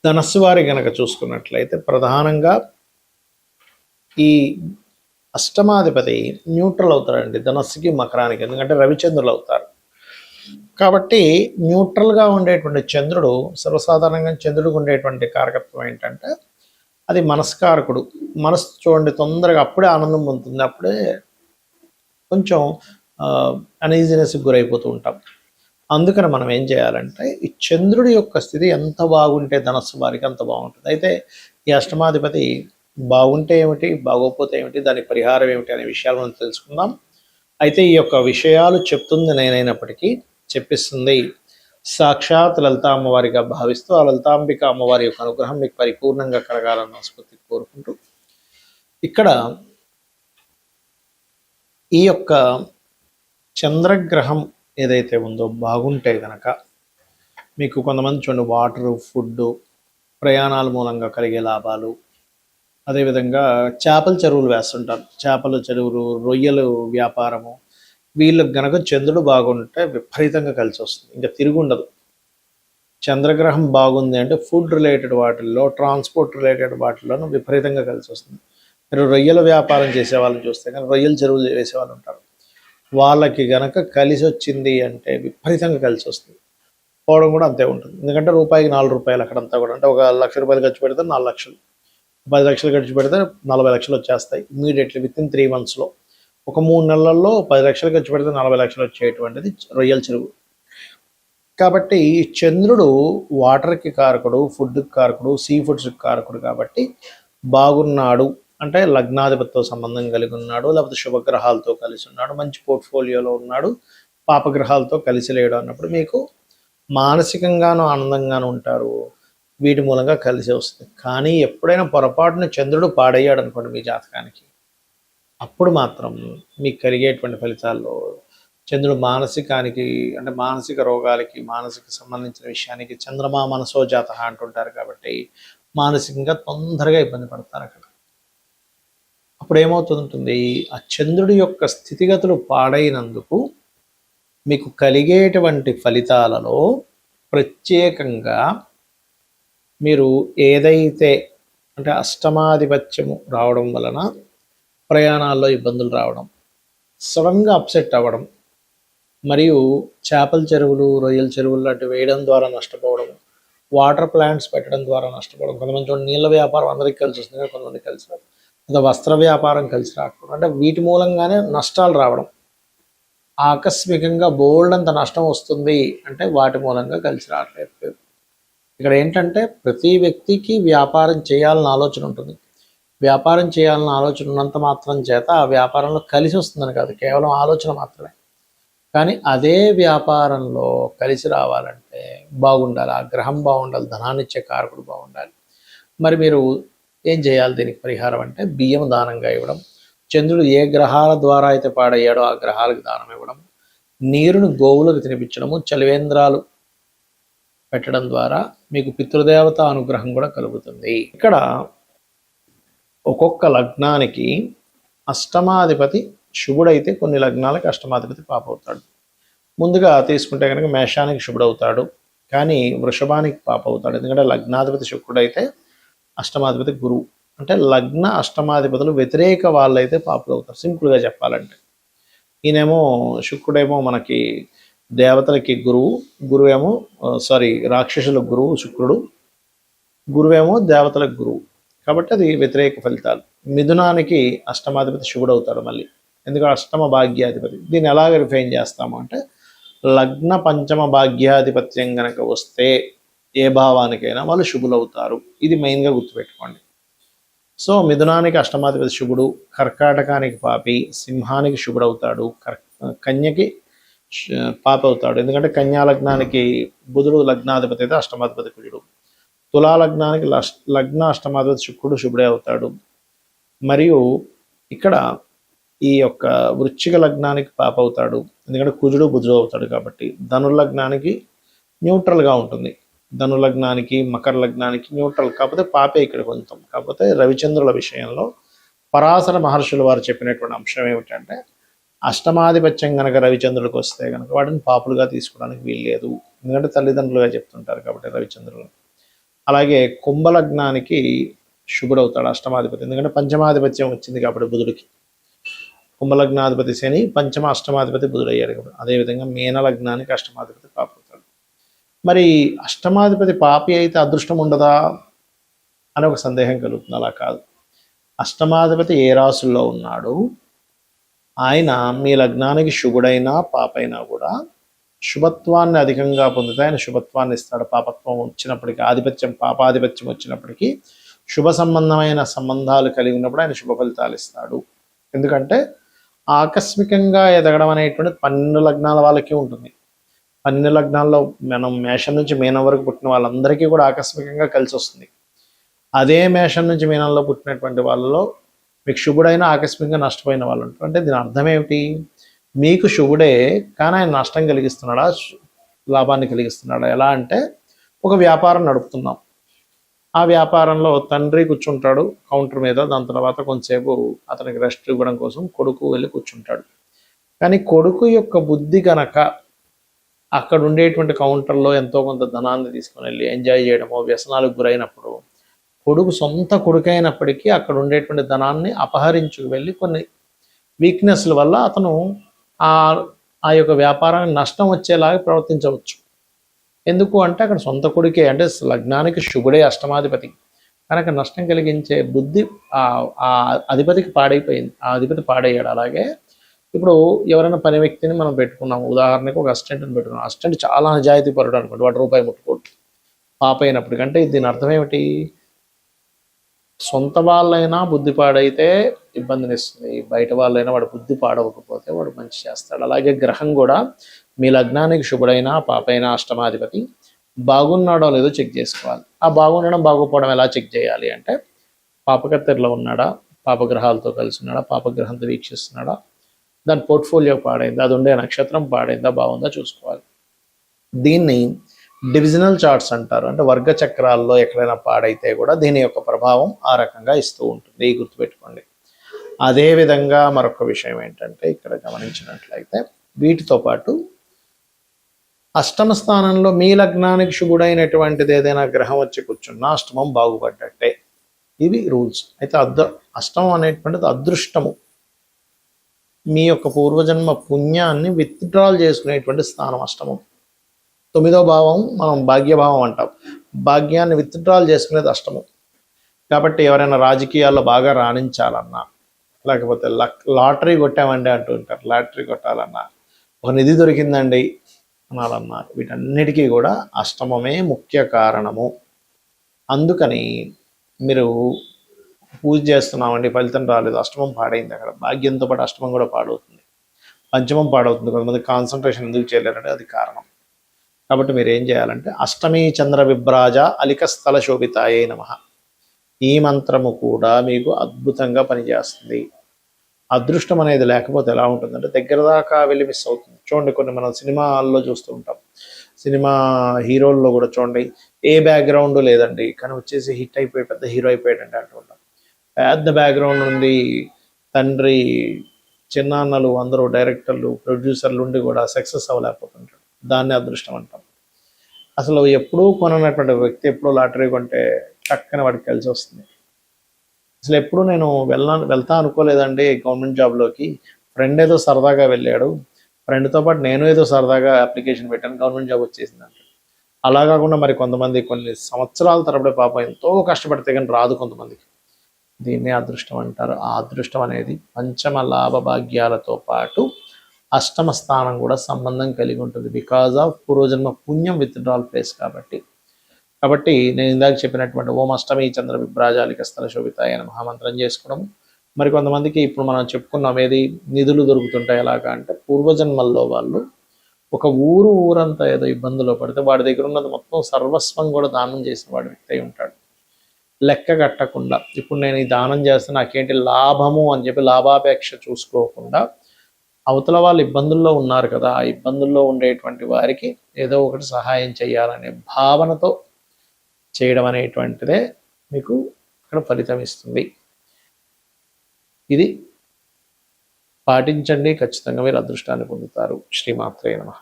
ధనస్సు వారి గనక చూసుకున్నట్లయితే ప్రధానంగా ఈ అష్టమాధిపతి న్యూట్రల్ అవుతారండి ధనస్సుకి మకరానికి, ఎందుకంటే రవిచంద్రులు అవుతారు. కాబట్టి న్యూట్రల్గా ఉండేటువంటి చంద్రుడు, సర్వసాధారణంగా చంద్రుడికి ఉండేటువంటి కారకత్వం ఏంటంటే అది మనస్కారకుడు. మనసు చూడండి తొందరగా అప్పుడే ఆనందం పొందుతుంది, అప్పుడే కొంచెం అనీజినెస్కి గురైపోతూ ఉంటాం. అందుకని మనం ఏం చేయాలంటే ఈ చంద్రుడి యొక్క స్థితి ఎంత బాగుంటే ధనస్సు వారికి అంత బాగుంటుంది. అయితే ఈ అష్టమాధిపతి బాగుంటే ఏమిటి, బాగోకపోతే ఏమిటి, దాని పరిహారం ఏమిటి అనే విషయాలు మనం తెలుసుకుందాం. అయితే ఈ యొక్క విషయాలు చెప్తుంది నేనైనప్పటికీ చెప్పిస్తుంది సాక్షాత్ లలితా అమ్మవారిగా భావిస్తూ ఆ లలితాంబిక అమ్మవారి యొక్క అనుగ్రహం మీకు పరిపూర్ణంగా కలగాలన్న మనస్ఫూర్తిగా కోరుకుంటూ, ఇక్కడ ఈ యొక్క చంద్రగ్రహం ఏదైతే ఉందో బాగుంటే కనుక మీకు కొంతమంది చూడండి వాటరు, ఫుడ్, ప్రయాణాల మూలంగా కలిగే లాభాలు, అదేవిధంగా చేపల చెరువులు వేస్తుంటారు, చేపల చెరువులు, రొయ్యలు వ్యాపారము, వీళ్ళకి గనక చంద్రుడు బాగుంటే విపరీతంగా కలిసి వస్తుంది, ఇంకా తిరుగుండదు. చంద్రగ్రహం బాగుంది అంటే ఫుడ్ రిలేటెడ్ వాటిల్లో, ట్రాన్స్పోర్ట్ రిలేటెడ్ వాటిల్లోనూ విపరీతంగా కలిసి వస్తుంది. మీరు రొయ్యల వ్యాపారం చేసే వాళ్ళని చూస్తే కానీ రొయ్యల చెరువులు వేసేవాళ్ళు ఉంటారు, వాళ్ళకి గనక కలిసి వచ్చింది అంటే విపరీతంగా కలిసి వస్తుంది. పోవడం కూడా అంతే ఉంటుంది, ఎందుకంటే రూపాయికి 4 రూపాయలు అక్కడంతా కూడా. అంటే 1 లక్ష రూపాయలు ఖర్చు పెడితే 4 లక్షలు, 10 లక్షలు ఖర్చు పెడితే 40 లక్షలు వచ్చేస్తాయి ఇమీడియట్లీ విత్ ఇన్ 3 monthsలో. ఒక 3 నెలల్లో 10 లక్షలు ఖర్చు పెడితే 40 లక్షలు వచ్చేటువంటిది రొయ్యల చెరువు. కాబట్టి చంద్రుడు వాటర్కి కారకుడు, ఫుడ్కి కారకుడు, సీ ఫుడ్స్కి కారకుడు. కాబట్టి బాగున్నాడు అంటే లగ్నాధిపతితో సంబంధం కలిగి ఉన్నాడు, లేకపోతే శుభగ్రహాలతో కలిసి ఉన్నాడు, మంచి పోర్ట్ఫోలియోలో ఉన్నాడు, పాపగ్రహాలతో కలిసి లేడు అన్నప్పుడు మీకు మానసికంగానూ ఆనందంగానూ ఉంటారు. వీటి మూలంగా కలిసి వస్తుంది. కానీ ఎప్పుడైనా పొరపాటున చంద్రుడు పాడయ్యాడు అనుకోండి మీ జాతకానికి, అప్పుడు మాత్రం మీకు కలిగేటువంటి ఫలితాల్లో చంద్రుడు మానసికానికి, అంటే మానసిక రోగాలకి, మానసిక సంబంధించిన విషయానికి చంద్రమా మనసో జాత అంటుంటారు. కాబట్టి మానసికంగా తొందరగా ఇబ్బంది పడతారు అక్కడ. అప్పుడు ఏమవుతుంటుంది, ఆ చంద్రుడి యొక్క స్థితిగతులు పాడైనందుకు మీకు కలిగేటువంటి ఫలితాలలో ప్రత్యేకంగా మీరు ఏదైతే అంటే అష్టమాధిపత్యము రావడం వలన ప్రయాణాల్లో ఇబ్బందులు రావడం, సడన్గా అప్సెట్ అవ్వడం, మరియు చేపల చెరువులు, రొయ్యల చెరువులు లాంటివి వేయడం ద్వారా నష్టపోవడం, వాటర్ ప్లాంట్స్ పెట్టడం ద్వారా నష్టపోవడం, కొంతమంది నీళ్ళ వ్యాపారం అందరికీ కలిసి వస్తుంది, కొంతమంది కలిసి రాదు, లేదా వస్త్ర వ్యాపారం కలిసి రాకపోవడం, అంటే వీటి మూలంగానే నష్టాలు రావడం. ఆకస్మికంగా బోల్డ్ అంత నష్టం వస్తుంది అంటే వాటి మూలంగా కలిసి రావట్లేదు. ఇక్కడ ఏంటంటే ప్రతి వ్యక్తికి వ్యాపారం చేయాలని ఆలోచన ఉంటుంది. వ్యాపారం చేయాలని ఆలోచన ఉన్నంత మాత్రం చేత ఆ వ్యాపారంలో కలిసి వస్తుందని కాదు, కేవలం ఆలోచన మాత్రమే. కానీ అదే వ్యాపారంలో కలిసి రావాలంటే బాగుండాలి, ఆ గ్రహం బాగుండాలి, ధనాన్ని ఇచ్చే కారకుడు బాగుండాలి. మరి మీరు ఏం చేయాలి దీనికి పరిహారం అంటే బియ్యం దానంగా ఇవ్వడం, చంద్రుడు ఏ గ్రహాల ద్వారా అయితే పాడయ్యాడో ఆ గ్రహాలకు దానం ఇవ్వడం, నీరును గోవులకు తినిపించడము, చలివేంద్రాలు పెట్టడం ద్వారా మీకు పితృదేవత అనుగ్రహం కూడా కలుగుతుంది. ఇక్కడ ఒక్కొక్క లగ్నానికి అష్టమాధిపతి శుభుడైతే కొన్ని లగ్నాలకి అష్టమాధిపతి పాపవుతాడు. ముందుగా తీసుకుంటే కనుక మేషానికి శుభుడవుతాడు, కానీ వృషభానికి పాపవుతాడు. ఎందుకంటే లగ్నాధిపతి శుక్రుడైతే అష్టమాధిపతి గురువు, అంటే లగ్న అష్టమాధిపతులు వ్యతిరేక వాళ్ళైతే పాపులు అవుతారు. సింపుల్గా చెప్పాలంటే ఈయనేమో శుక్రుడేమో మనకి దేవతలకి గురువు, గురువేమో రాక్షసులకు గురువు శుక్రుడు, గురువేమో దేవతలకు గురువు. కాబట్టి అది వ్యతిరేక ఫలితాలు. మిథునానికి అష్టమాధిపతి శుభుడు అవుతాడు మళ్ళీ, ఎందుకంటే అష్టమ భాగ్యాధిపతి. దీన్ని ఎలా రిఫైన్ చేస్తాము అంటే లగ్న పంచమ భాగ్యాధిపత్యం కనుక వస్తే ఏ భావానికైనా వాళ్ళు శుభులు అవుతారు. ఇది మెయిన్గా గుర్తుపెట్టుకోండి. సో మిథునానికి అష్టమాధిపతి శుభుడు, కర్కాటకానికి పాపి, సింహానికి శుభుడవుతాడు, కన్యకి పాప అవుతాడు. ఎందుకంటే కన్యా లగ్నానికి బుధుడు లగ్నాధిపతి అయితే అష్టమాధిపతి కుజుడు, తులా లగ్నానికి లగ్న అష్టమాధిపతి శుక్రుడు శుభుడే అవుతాడు. మరియు ఇక్కడ ఈ యొక్క వృశ్చిక లగ్నానికి పాప అవుతాడు, ఎందుకంటే కుజుడు బుధుడు అవుతాడు. కాబట్టి ధనుర్లగ్నానికి న్యూట్రల్గా ఉంటుంది, ధనులగ్నానికి మకర లగ్నానికి న్యూట్రల్, కాకపోతే పాపే ఇక్కడ కొంచెం. కాకపోతే రవిచంద్రుల విషయంలో పరాశర మహర్షులు వారు చెప్పినటువంటి అంశం ఏమిటంటే అష్టమాధిపత్యం కనుక రవిచంద్రులకు వస్తే కనుక వాటిని పాపులుగా తీసుకోవడానికి వీల్లేదు, ఎందుకంటే తల్లిదండ్రులుగా చెప్తుంటారు కాబట్టి రవిచంద్రులు. అలాగే కుంభలగ్నానికి శుభుడవుతాడు అష్టమాధిపతి, ఎందుకంటే పంచమాధిపత్యం వచ్చింది కాబట్టి బుధుడికి. కుంభలగ్నాధిపతి శని, పంచమ అష్టమాధిపతి బుధుడయ్యాడు కాబట్టి. అదేవిధంగా మీనలగ్నానికి అష్టమాధిపతి పాపవుతాడు. మరి అష్టమాధిపతి పాపి అయితే అదృష్టం ఉండదా అని ఒక సందేహం కలుగుతుంది. అలా కాదు. అష్టమాధిపతి ఏ రాసుల్లో ఉన్నాడు, ఆయన మీ లగ్నానికి శుభుడైనా పాపైనా కూడా శుభత్వాన్ని అధికంగా పొందితే ఆయన శుభత్వాన్ని ఇస్తాడు. పాపత్వం వచ్చినప్పటికీ, ఆధిపత్యం పాపాధిపత్యం వచ్చినప్పటికీ శుభ సంబంధమైన సంబంధాలు కలిగి ఉన్నప్పుడు ఆయన శుభ ఫలితాలు ఇస్తాడు. ఎందుకంటే ఆకస్మికంగా ఎదగడం అనేటువంటి 12 లగ్నాల వాళ్ళకి ఉంటుంది. 12 లగ్నాల్లో మనం మేషం నుంచి మీనం వరకు పుట్టిన వాళ్ళందరికీ కూడా ఆకస్మికంగా కలిసి వస్తుంది. అదే మేషం నుంచి మీనంలో పుట్టినటువంటి వాళ్ళలో మీకు శుభుడైన ఆకస్మికంగా నష్టపోయిన వాళ్ళు ఉంటారు. అంటే దీని అర్థం ఏమిటి? మీకు శుభుడే కానీ ఆయన నష్టం కలిగిస్తున్నాడా, లాభాన్ని కలిగిస్తున్నాడా? ఎలా అంటే ఒక వ్యాపారం నడుపుతున్నాం, ఆ వ్యాపారంలో తండ్రి కూర్చుంటాడు కౌంటర్ మీద, దాని తర్వాత కొంతసేపు అతనికి రెస్ట్ ఇవ్వడం కోసం కొడుకు వెళ్ళి కూర్చుంటాడు. కానీ కొడుకు యొక్క బుద్ధి కనుక అక్కడ ఉండేటువంటి కౌంటర్లో ఎంతో కొంత ధనాన్ని తీసుకుని వెళ్ళి ఎంజాయ్ చేయడమో, వ్యసనాలకు గురైనప్పుడు కొడుకు సొంత కొడుకైనప్పటికీ అక్కడ ఉండేటువంటి ధనాన్ని అపహరించుకు వెళ్ళి కొన్ని వీక్నెస్ల వల్ల అతను ఆ యొక్క వ్యాపారానికి నష్టం వచ్చేలాగా ప్రవర్తించవచ్చు. ఎందుకు అంటే అక్కడ సొంత కొడుకే, అంటే లగ్నానికి శుభుడే అష్టమాధిపతి కనుక నష్టం కలిగించే బుద్ధి ఆ అధిపతికి పాడైపోయింది, ఆ అధిపతి పాడయ్యాడు. అలాగే ఇప్పుడు ఎవరైనా పని వ్యక్తిని మనం పెట్టుకున్నాము, ఉదాహరణకు ఒక అసిస్టెంట్ని పెట్టుకున్నాం, అసిస్టెంట్ చాలా నిజాయితీ పరుడు అనుకోండి, వాడు రూపాయి ముట్టుకోడు పాప అయినప్పటికంటే దీని అర్థం ఏమిటి? సొంత వాళ్ళైనా బుద్ధి పాడైతే ఇబ్బందిని ఇస్తుంది, బయట వాళ్ళైనా వాడు బుద్ధి పాడవకపోతే వాడు మంచి చేస్తాడు. అలాగే గ్రహం కూడా మీ లగ్నానికి శుభుడైనా పాపైనా అష్టమాధిపతి బాగున్నాడో లేదో చెక్ చేసుకోవాలి. ఆ బాగుండడం బాగోపోవడం ఎలా చెక్ చేయాలి అంటే పాపకత్తెరలో ఉన్నాడా, పాపగ్రహాలతో కలిసి ఉన్నాడా, పాపగ్రహంతో వీక్షిస్తున్నాడా, దాని పోర్ట్ఫోలియో పాడైందా, అది ఉండే నక్షత్రం పాడైందా, బాగుందా చూసుకోవాలి. దీన్ని డివిజనల్ చార్ట్స్ అంటారు. అంటే వర్గ చక్రాల్లో ఎక్కడైనా పాడైతే కూడా దీని యొక్క ప్రభావం ఆ రకంగా ఇస్తూ ఉంటుంది, గుర్తుపెట్టుకోండి. అదేవిధంగా మరొక విషయం ఏంటంటే ఇక్కడ గమనించినట్లయితే వీటితో పాటు అష్టమ స్థానంలో మీ లగ్నానికి శుభుడైనటువంటిది ఏదైనా గ్రహం వచ్చి కూర్చున్నా అష్టమం బాగుపడ్డట్టే. ఇవి రూల్స్. అయితే అష్టమం అనేటువంటిది అదృష్టము, మీ యొక్క పూర్వజన్మ పుణ్యాన్ని విత్డ్రాల్ చేసుకునేటువంటి స్థానం అష్టమం. 9వ భావం మనం భాగ్యభావం అంటాం, భాగ్యాన్ని విత్డ్రాల్ చేసుకునేది అష్టమం. కాబట్టి ఎవరైనా రాజకీయాల్లో బాగా రాణించాలన్నా, లేకపోతే లాటరీ కొట్టామండి అంటూ ఉంటారు, లాటరీ కొట్టాలన్నా, ఒక నిధి దొరికిందండి అనాలన్నా, వీటన్నిటికీ కూడా అష్టమమే ముఖ్య కారణము. అందుకని మీరు పూజ చేస్తున్నామండి ఫలితం రాలేదు, అష్టమం పాడైంది, అక్కడ భాగ్యంతో పాటు అష్టమం కూడా పాడవుతుంది, పంచమం పాడవుతుంది. కొంతమంది కాన్సన్ట్రేషన్ ఎందుకు చేయలేరంటే అది కారణం. కాబట్టి మీరు ఏం చేయాలంటే అష్టమి చంద్ర విభ్రాజ అలికస్థల శోభితాయే నమః, ఈ మంత్రము కూడా మీకు అద్భుతంగా పనిచేస్తుంది. అదృష్టం అనేది లేకపోతే ఎలా ఉంటుందంటే దగ్గర దాకా వెళ్ళి మిస్ అవుతుంది. చూడండి, కొన్ని మనం సినిమాల్లో చూస్తూ ఉంటాం, సినిమా హీరోల్లో కూడా చూడండి, ఏ బ్యాక్గ్రౌండ్ లేదండి కానీ వచ్చేసి హిట్ అయిపోయి పెద్ద హీరో అయిపోయాడంటే అంటూ ఉంటాం. పెద్ద బ్యాక్గ్రౌండ్ నుండి తండ్రి, చిన్నాన్నలు, అందరూ డైరెక్టర్లు, ప్రొడ్యూసర్లు ఉండి కూడా సక్సెస్ అవ్వలేకపోతుంటాడు. దాన్ని అదృష్టం అంటాం. అసలు ఎప్పుడూ కొననటువంటి వ్యక్తి ఎప్పుడూ లాటరీ కొంటే టక్కన వాడికి కలిసి వస్తుంది. అసలు ఎప్పుడు నేను వెళ్తా అనుకోలేదండి గవర్నమెంట్ జాబ్లోకి, ఫ్రెండ్ ఏదో సరదాగా వెళ్ళాడు, ఫ్రెండ్తో పాటు నేను ఏదో సరదాగా అప్లికేషన్ పెట్టాను, గవర్నమెంట్ జాబ్ వచ్చేసిందంట. అలా కాకుండా మరి కొంతమంది కొన్ని సంవత్సరాల తరబడి పాపం ఎంతో కష్టపడితే కానీ రాదు కొంతమందికి, దీన్నే అదృష్టం అంటారు. ఆ అదృష్టం అనేది పంచమ లాభ భాగ్యాలతో పాటు అష్టమ స్థానం కూడా సంబంధం కలిగి ఉంటుంది. బికాజ్ ఆఫ్ పూర్వజన్మ పుణ్యం విత్డ్రాల్ ప్లేస్ కాబట్టి నేను ఇందాక చెప్పినటువంటి ఓం అష్టమి చంద్ర విభ్రాజాలిక స్థల శోభితాయ మహామంత్రం చేసుకోవడం. మరి కొంతమందికి ఇప్పుడు మనం చెప్పుకున్నాం ఏది నిధులు దొరుకుతుంటాయి ఎలాగా అంటే పూర్వజన్మల్లో వాళ్ళు ఒక ఊరంతా ఏదో ఇబ్బందులో పడితే వాడి దగ్గర ఉన్నది మొత్తం సర్వస్వం కూడా దానం చేసిన వాడి వ్యక్తి అయి ఉంటాడు. లెక్క కట్టకుండా ఇప్పుడు నేను ఈ దానం చేస్తే నాకేంటి లాభము అని చెప్పి లాభాపేక్ష చూసుకోకుండా అవతల వాళ్ళు ఇబ్బందుల్లో ఉన్నారు కదా, ఆ ఇబ్బందుల్లో ఉండేటువంటి వారికి ఏదో ఒకటి సహాయం చేయాలనే భావనతో చేయడం అనేటువంటిదే మీకు ఇక్కడ ఫలితం ఇస్తుంది. ఇది పాటించండి, ఖచ్చితంగా మీరు అదృష్టాన్ని పొందుతారు. శ్రీమాత్రే నమః.